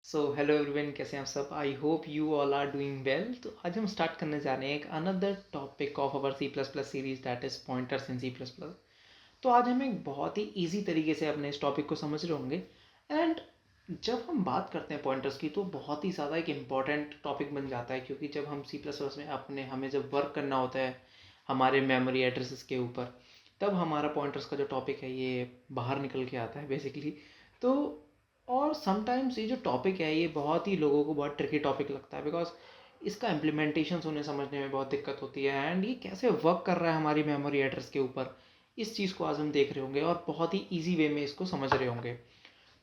So hello everyone, कैसे हैं आप सब। I hope you all are doing well. तो आज हम स्टार्ट करने जा रहे हैं एक another topic of our C plus plus series, that is pointers in C plus plus. तो आज हम एक बहुत ही ईजी तरीके से अपने इस टॉपिक को समझ रहे होंगे। एंड जब हम बात करते हैं पॉइंटर्स की तो बहुत ही ज़्यादा एक इम्पॉर्टेंट टॉपिक बन जाता है, क्योंकि जब हम सी प्लस प्लस में हमें जब वर्क करना होता है हमारे मेमोरी एड्रेसेस के ऊपर, तब हमारा पॉइंटर्स का जो टॉपिक है ये बाहर निकल के आता है बेसिकली। तो और समटाइम्स ये जो टॉपिक है ये बहुत ही लोगों को बहुत ट्रिकी टॉपिक लगता है, बिकॉज इसका इम्प्लीमेंटेशन उन्हें समझने में बहुत दिक्कत होती है एंड ये कैसे वर्क कर रहा है हमारी मेमोरी एड्रेस के ऊपर। इस चीज़ को आज हम देख रहे होंगे और बहुत ही ईजी वे में इसको समझ रहे होंगे।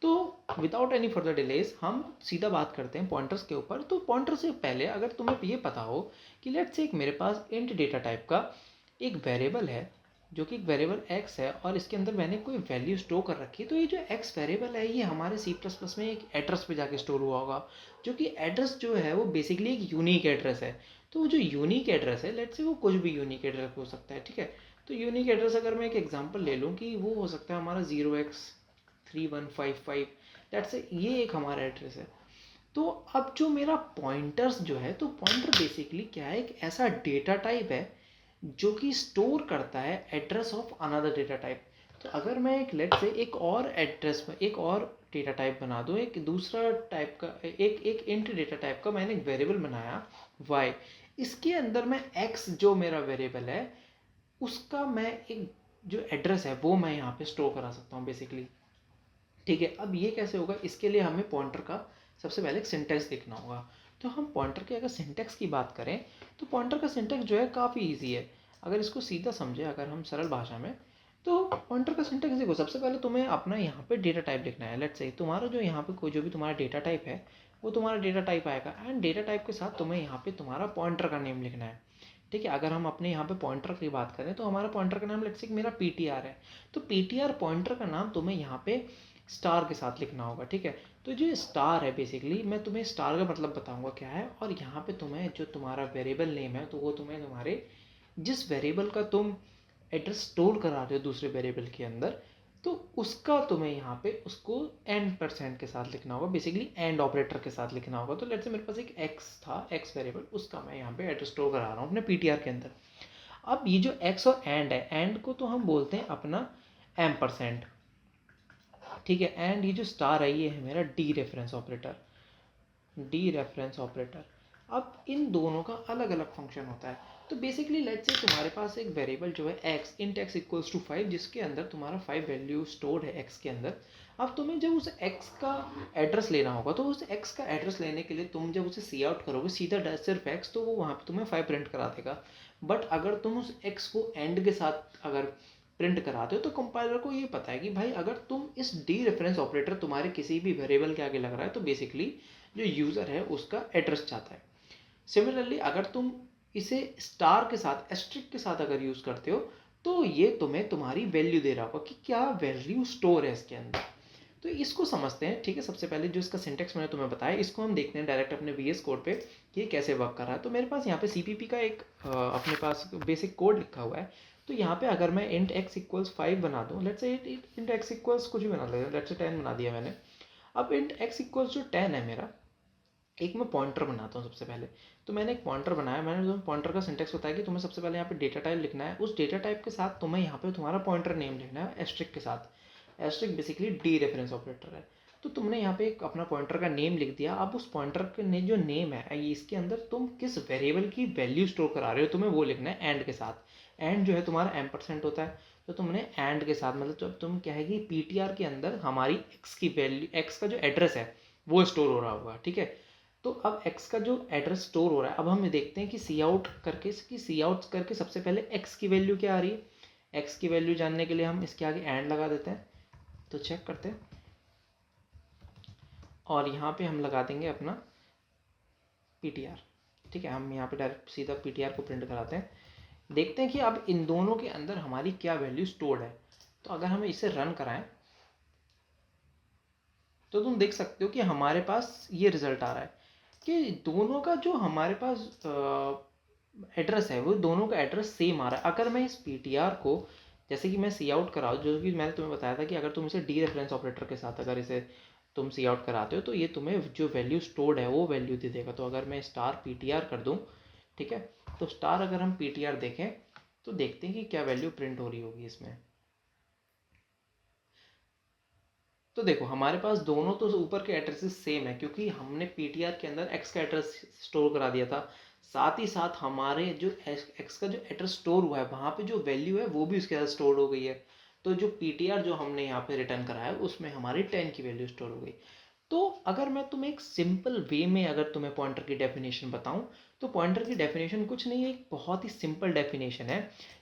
तो विदाउट एनी फर्दर डिलेज हम सीधा बात करते हैं पॉइंटर्स के ऊपर। तो पॉइंटर से पहले अगर तुम्हें ये पता हो कि लेट्स से एक मेरे पास इंट डेटा टाइप का एक वेरिएबल है, जो कि एक वेरिएबल x है और इसके अंदर मैंने कोई वैल्यू स्टोर कर रखी है। तो ये जो x वेरिएबल है ये हमारे सी प्लस प्लस में एक एड्रेस पे जाके स्टोर हुआ होगा, जो कि एड्रेस जो है वो बेसिकली एक यूनिक एड्रेस है। तो जो यूनिक एड्रेस है, लेट्स से वो कुछ भी यूनिक एड्रेस हो सकता है, ठीक है। तो यूनिक एड्रेस अगर मैं एक एग्जांपल ले लूँ कि वो हो सकता है हमारा 0x3155, लेट्स से ये एक हमारा एड्रेस है। तो अब जो मेरा पॉइंटर्स जो है, तो पॉइंटर बेसिकली क्या है, एक ऐसा डेटा टाइप है जो कि स्टोर करता है address of another data type. तो अगर मैं एक लेट से एक और एड्रेस में एक और डेटा टाइप बना दूँ, एक दूसरा टाइप का एक एक इंट डेटा टाइप का मैंने एक वेरिएबल बनाया y, इसके अंदर मैं x जो मेरा वेरिएबल है उसका मैं एक जो एड्रेस है वो मैं यहाँ पे स्टोर करा सकता हूँ बेसिकली, ठीक है। अब ये कैसे होगा, इसके लिए हमें पॉइंटर का सबसे पहले एक सिंटेक्स देखना होगा। तो हम पॉइंटर के अगर सिंटेक्स की बात करें तो पॉइंटर का सिंटेक्स जो है काफ़ी इजी है। अगर इसको सीधा समझे, अगर हम सरल भाषा में, तो पॉइंटर का सिंटेक्स देखो, सबसे पहले तुम्हें अपना यहाँ पे डेटा टाइप लिखना है। लेट्स से तुम्हारा जो यहाँ पे कोई जो भी तुम्हारा डेटा टाइप है वो तुम्हारा डेटा टाइप आएगा एंड डेटा टाइप के साथ तुम्हें यहाँ पे तुम्हारा पॉइंटर का नेम लिखना है, ठीक है। अगर हम अपने यहाँ पे पॉइंटर की बात करें तो हमारा पॉइंटर का नाम लेट्स से मेरा पीटीआर है। तो पीटीआर पॉइंटर का नाम तुम्हें यहाँ पे स्टार के साथ लिखना होगा, ठीक है। तो जो स्टार है बेसिकली, मैं तुम्हें स्टार का मतलब बताऊंगा क्या है, और यहाँ पे तुम्हें जो तुम्हारा वेरिएबल नेम है तो वो तुम्हें तुम्हारे जिस वेरिएबल का तुम एड्रेस स्टोर करा रहे हो दूसरे वेरिएबल के अंदर, तो उसका तुम्हें यहाँ पे उसको %% के साथ लिखना होगा, बेसिकली एंड ऑपरेटर के साथ लिखना होगा। तो लेट्स से मेरे पास एक x था, x वेरिएबल, उसका मैं यहाँ पे एड्रेस स्टोर करा रहा हूँ अपने पीटीआर के अंदर। अब ये जो x और एंड है, एंड को तो हम बोलते हैं अपना %, ठीक है। एंड ये जो स्टार है ये है मेरा D reference operator, D reference operator. अब इन दोनों का अलग अलग फंक्शन होता है। तो बेसिकली लेट्स से तुम्हारे पास एक वेरिएबल जो है x, int x equals to 5, जिसके अंदर तुम्हारा 5 वैल्यू स्टोर्ड है x के अंदर। अब तुम्हें जब उस x का एड्रेस लेना होगा, तो उस x का एड्रेस लेने के लिए तुम जब उसे सी आउट करोगे सीधा सिर्फ x, तो वो वहाँ पे तुम्हें 5 प्रिंट करा देगा। बट अगर तुम उस x को एंड के साथ अगर प्रिंट कराते हो तो कंपाइलर को ये पता है कि भाई अगर तुम इस डी रेफरेंस ऑपरेटर तुम्हारे किसी भी वेरिएबल के आगे लग रहा है तो बेसिकली जो यूज़र है उसका एड्रेस चाहता है। सिमिलरली अगर तुम इसे स्टार के साथ, एस्ट्रिक के साथ अगर यूज़ करते हो तो ये तुम्हें तुम्हारी वैल्यू दे रहा होगा कि क्या वैल्यू स्टोर है इसके अंदर। तो इसको समझते हैं, ठीक है। सबसे पहले जो इसका सिंटेक्स मैंने तुम्हें बताया, इसको हम देखते हैं डायरेक्ट अपने वीएस कोड पे कि ये कैसे वर्क कर रहा है। तो मेरे पास यहाँ पे सीपीपी का एक अपने पास बेसिक कोड लिखा हुआ है। तो यहाँ पे अगर मैं इंट x इक्वल्स 5 बना दूँ, let's say int x equals कुछ भी बना लेते, लेट्स से 10 बना दिया मैंने। अब इंट x इक्वल्स जो 10 है मेरा, एक मैं पॉइंटर बनाता हूँ सबसे पहले। तो मैंने एक पॉइंटर बनाया, मैंने तुम्हें पॉइंटर का सिंटेक्स बताया कि तुम्हें सबसे पहले यहाँ पे डेटा टाइप लिखना है, उस डेटा टाइप के साथ तुम्हें यहाँ पे तुम्हारा पॉइंटर नेम लिखना है एस्ट्रिक के साथ। Asterisk basically dereference operator है। तो तुमने यहाँ पे एक अपना पॉइंटर का नेम लिख दिया। अब उस पॉइंटर के जो नेम है इसके अंदर तुम किस वेरिएबल की वैल्यू स्टोर करा रहे हो तुम्हें वो लिखना है एंड के साथ। एंड जो है तुम्हारा %, होता है। तो तुमने एंड के साथ मतलब जब तुम क्या है कि पीटीआर के अंदर हमारी एक्स की वैल्यू, एक्स का जो एड्रेस है वो स्टोर हो रहा होगा, ठीक है। तो अब x का जो एड्रेस स्टोर हो रहा है, अब हम देखते हैं कि सी आउट करके सबसे पहले x की वैल्यू क्या आ रही है। x की वैल्यू जानने के लिए हम इसके आगे एंड लगा देते हैं, तो चेक करते हैं। और यहाँ पे हम लगा देंगे अपना ptr, ठीक है। हम यहाँ पे डायरेक्ट सीधा ptr को प्रिंट कराते हैं। देखते हैं कि अब इन दोनों के अंदर हमारी क्या वैल्यू स्टोर्ड है। तो अगर हम इसे रन कराएं तो तुम देख सकते हो कि हमारे पास ये रिजल्ट आ रहा है कि दोनों का जो हमारे पास एड्रेस है वो दोनों का एड्रेस सेम आ रहा है। अगर मैं इस पीटीआर को जैसे कि मैं सी आउट कराऊँ, जो कि मैंने तुम्हें बताया था कि अगर तुम इसे डी रेफरेंस ऑपरेटर के साथ अगर इसे तुम सी आउट कराते हो तो ये तुम्हें जो वैल्यू स्टोर्ड है वो वैल्यू दे देगा। तो अगर मैं स्टार PTR कर दूँ, ठीक है, तो स्टार अगर हम PTR देखें तो देखते हैं कि क्या वैल्यू प्रिंट हो रही होगी इसमें। तो देखो हमारे पास दोनों तो ऊपर के एड्रेसेस सेम है, क्योंकि हमने PTR के अंदर x का एड्रेस स्टोर करा दिया था, साथ ही साथ हमारे जो x का जो एड्रेस स्टोर हुआ है वहाँ पे जो वैल्यू है वो भी उसके साथ स्टोर हो गई है। तो जो PTR जो हमने यहाँ पे रिटर्न करा है उसमें हमारी 10 की वैल्यू स्टोर हो गई। तो अगर मैं तुम्हें एक सिंपल वे में अगर तुम्हें पॉइंटर की डेफिनेशन बताऊं, तो पॉइंटर की डेफिनेशन कुछ नहीं है, एक बहुत ही सिंपल डेफिनेशन है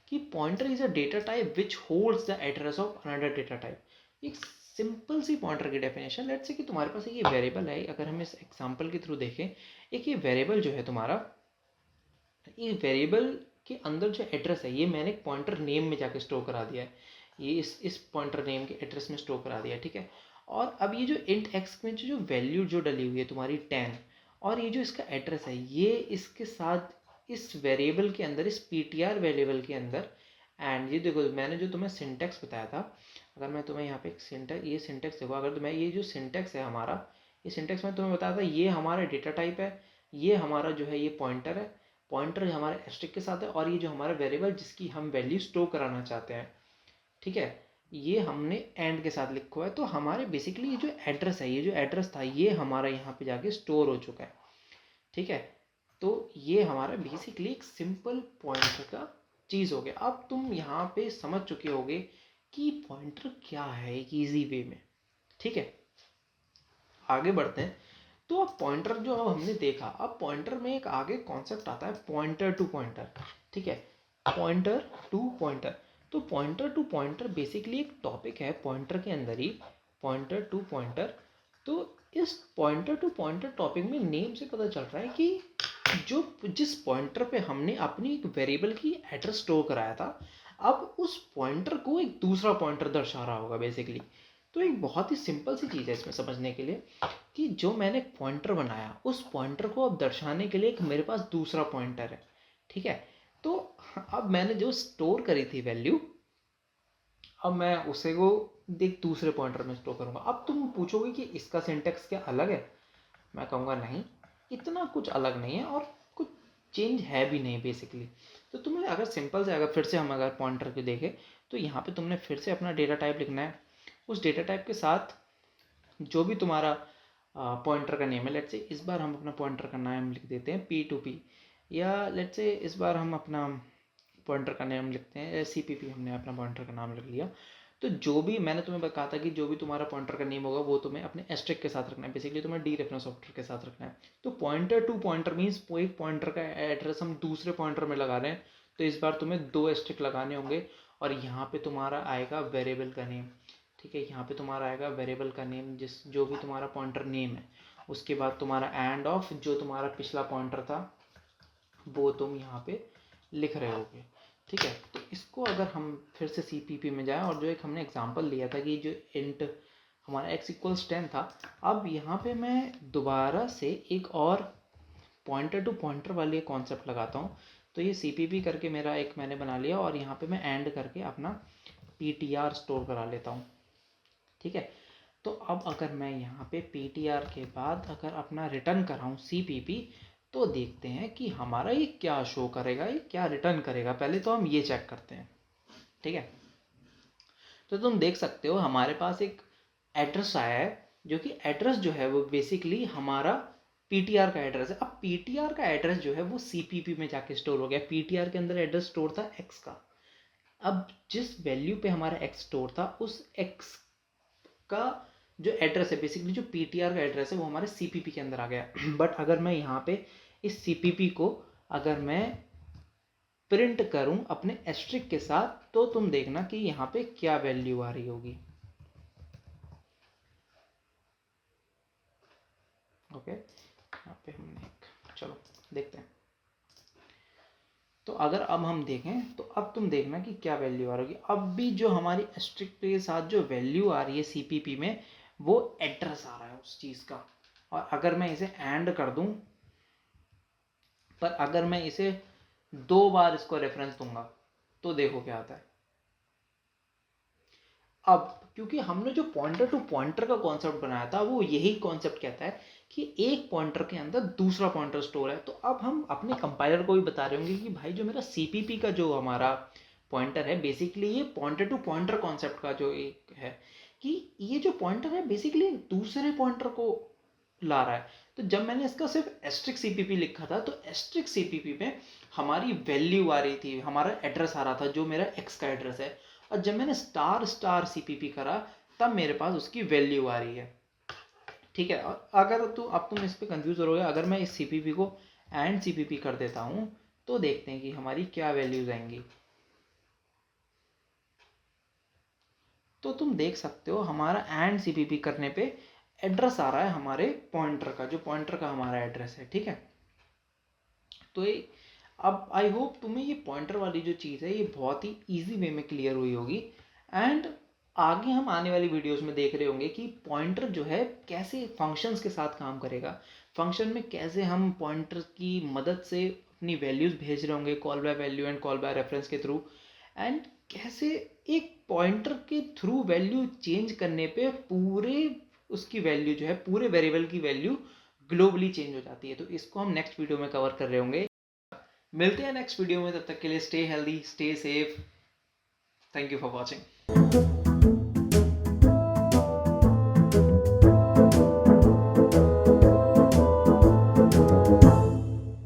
कि pointer is a data type which holds the address of another data type. एक सिंपल सी पॉइंटर की डेफिनेशन। लेट्स से कि तुम्हारे पास ये वेरिएबल है, अगर हम इस एग्जांपल के थ्रू देखें, एक ये वेरिएबल जो है तुम्हारा, ये वेरिएबल के अंदर जो एड्रेस है ये मैंने एक पॉइंटर नेम में जाके स्टोर करा दिया है, ये इस पॉइंटर नेम के एड्रेस में स्टोर करा दिया है, ठीक है। और अब ये जो इंट x में जो वैल्यू जो डली हुई है तुम्हारी 10, और ये जो इसका एड्रेस है ये इसके साथ इस वेरिएबल के अंदर, इस PTR वेरिएबल के अंदर, एंड ये देखो मैंने जो तुम्हें सिंटेक्स बताया था, अगर मैं तुम्हें यहाँ पे एक सिंटेक्स, ये सिंटेक्स देखो, अगर तुम्हें ये जो सिंटेक्स है हमारा, ये सिंटेक्स में तुम्हें बताया था ये हमारा डेटा टाइप है, ये हमारा जो है ये पॉइंटर है, पॉइंटर हमारे एस्ट्रिक के साथ है, और ये जो हमारा वेरिएबल जिसकी हम वैल्यू स्टोर कराना चाहते हैं, ठीक है, ये हमने एंड के साथ लिखा हुआ है। तो हमारे बेसिकली ये जो एड्रेस है, ये जो एड्रेस था ये हमारा यहाँ पे जाके स्टोर हो चुका है, ठीक है। तो ये हमारा बेसिकली एक सिंपल पॉइंटर का चीज़ हो गया। अब तुम यहाँ पे समझ चुके होगे कि पॉइंटर क्या है एक ईजी वे में, ठीक है। आगे बढ़ते हैं। तो अब पॉइंटर जो अब हमने देखा, अब पॉइंटर में एक आगे कॉन्सेप्ट आता है पॉइंटर टू पॉइंटर, ठीक है, पॉइंटर टू पॉइंटर। तो पॉइंटर टू पॉइंटर बेसिकली एक टॉपिक है पॉइंटर के अंदर ही, पॉइंटर टू पॉइंटर। तो इस पॉइंटर टू पॉइंटर टॉपिक में नेम से पता चल रहा है कि जो जिस पॉइंटर पे हमने अपनी एक वेरिएबल की एड्रेस स्टोर कराया था, अब उस पॉइंटर को एक दूसरा पॉइंटर दर्शा रहा होगा बेसिकली। तो एक बहुत ही सिंपल सी चीज़ है इसमें समझने के लिए, कि जो मैंने पॉइंटर बनाया उस पॉइंटर को अब दर्शाने के लिए एक मेरे पास दूसरा पॉइंटर है, ठीक है। तो अब मैंने जो स्टोर करी थी वैल्यू, अब मैं उसे को एक दूसरे पॉइंटर में स्टोर करूंगा। अब तुम पूछोगे कि इसका सिंटेक्स क्या अलग है, मैं कहूँगा नहीं, इतना कुछ अलग नहीं है और कुछ चेंज है भी नहीं बेसिकली। तो तुम्हें अगर सिंपल से, अगर फिर से हम अगर पॉइंटर को देखें, तो यहाँ पे तुमने फिर से अपना डेटा टाइप लिखना है, उस डेटा टाइप के साथ जो भी तुम्हारा पॉइंटर का नेम है। लेट्स से इस बार हम अपना पॉइंटर का नाम लिख देते हैं P2P, या लेट्स से इस बार हम अपना पॉइंटर का नाम लिखते हैं CPP, हमने अपना पॉइंटर का नाम लिख लिया। तो जो भी मैंने तुम्हें कहा था कि जो भी तुम्हारा पॉइंटर का नेम होगा वो तुम्हें अपने एस्ट्रिक के साथ रखना है, बेसिकली तुम्हें डी रेफरेंस ऑपरेटर के साथ रखना है। तो पॉइंटर टू पॉइंटर मीन्स एक पॉइंटर का एड्रेस हम दूसरे पॉइंटर में लगा रहे हैं, तो इस बार तुम्हें 2 एस्ट्रिक लगाने होंगे, और यहाँ पे तुम्हारा आएगा वेरिएबल का नेम, ठीक है, यहाँ पे तुम्हारा आएगा वेरिएबल का नेम, जिस जो भी तुम्हारा पॉइंटर नेम है, उसके बाद तुम्हारा एंड ऑफ जो तुम्हारा पिछला पॉइंटर था वो तुम यहाँ पे लिख रहे होगे, ठीक है। तो इसको अगर हम फिर से CPP में जाएं, और जो एक हमने एग्जांपल लिया था कि जो इंट हमारा x=10 था, अब यहाँ पे मैं दोबारा से एक और पॉइंटर टू पॉइंटर वाली कॉन्सेप्ट लगाता हूँ। तो ये CPP करके मेरा एक मैंने बना लिया, और यहाँ पे मैं एंड करके अपना PTR स्टोर करा लेता हूँ, ठीक है। तो अब अगर मैं यहाँ पे PTR के बाद अगर अपना रिटर्न कराऊँ CPP, तो देखते हैं कि हमारा ये क्या शो करेगा, ये क्या रिटर्न करेगा। पहले तो हम ये चेक करते हैं, ठीक है। तो तुम देख सकते हो हमारे पास एक एड्रेस आया है, जो कि एड्रेस जो है वो बेसिकली हमारा PTR का एड्रेस है। अब PTR का एड्रेस जो है वो CPP में जाके स्टोर हो गया। PTR के अंदर एड्रेस स्टोर था x का, अब जिस वैल्यू पे हमारा x स्टोर था उस x का जो एड्रेस है, बेसिकली जो PTR का एड्रेस है वो हमारे CPP के अंदर आ गया। बट अगर मैं यहाँ पे इस CPP को अगर मैं प्रिंट करूं अपने एस्ट्रिक के साथ, तो तुम देखना कि यहाँ पे क्या वैल्यू आ रही होगी। ओके, यहाँ पे हमने चलो देखते हैं। तो अगर अब हम देखें तो अब तुम देखना कि क्या वैल्यू आ रही है। अब भी जो हमारी एस्ट्रिक के साथ जो वैल्यू आ रही है CPP में, वो एड्रेस आ रहा है उस चीज़ का। और अगर मैं इसे एंड कर दूं, पर अगर मैं इसे 2 बार इसको रेफरेंस दूंगा, तो देखो क्या आता है। अब क्योंकि हमने जो पॉइंटर टू पॉइंटर का कॉन्सेप्ट बनाया था वो यही कॉन्सेप्ट कहता है कि एक पॉइंटर के अंदर दूसरा पॉइंटर स्टोर है। तो अब हम अपने कंपाइलर को भी बता रहे होंगे कि भाई जो मेरा सीपीपी का जो हमारा पॉइंटर है बेसिकली ये पॉइंटर टू पॉइंटर कॉन्सेप्ट का जो एक है कि ये जो पॉइंटर है बेसिकली एक दूसरे पॉइंटर को ला रहा है। तो जब मैंने इसका सिर्फ एस्ट्रिक सीपीपी लिखा था तो एस्ट्रिक सीपीपी में हमारी वैल्यू आ रही थी, हमारा एड्रेस आ रहा था जो मेरा एक्स का एड्रेस है, और जब मैंने स्टार स्टार सीपीपी करा तब मेरे पास उसकी वैल्यू आ रही है। ठीक है, और अगर तो अब तुम इस पर कंफ्यूज हो रहे हो, अगर मैं इस सीपीपी को एंड सीपीपी कर देता हूँ तो देखते हैं कि हमारी क्या वैल्यूज आएंगी। तो तुम देख सकते हो हमारा एंड सीपीपी करने पे एड्रेस आ रहा है हमारे पॉइंटर का, जो पॉइंटर का हमारा एड्रेस है। ठीक है, तो ये अब आई होप तुम्हें ये पॉइंटर वाली जो चीज़ है ये बहुत ही इजी वे में क्लियर हुई होगी। एंड आगे हम आने वाली वीडियोस में देख रहे होंगे कि पॉइंटर जो है कैसे फंक्शंस के साथ काम करेगा, फंक्शन में कैसे हम पॉइंटर की मदद से अपनी वैल्यूज भेज रहे होंगे call by value and call by reference के थ्रू, एंड कैसे एक पॉइंटर के थ्रू वैल्यू चेंज करने पे पूरे उसकी वैल्यू जो है पूरे वेरिएबल की वैल्यू ग्लोबली चेंज हो जाती है। तो इसको हम नेक्स्ट वीडियो में कवर कर रहे होंगे। मिलते हैं नेक्स्ट वीडियो में, तब तक के लिए stay healthy, stay safe. Thank you for watching.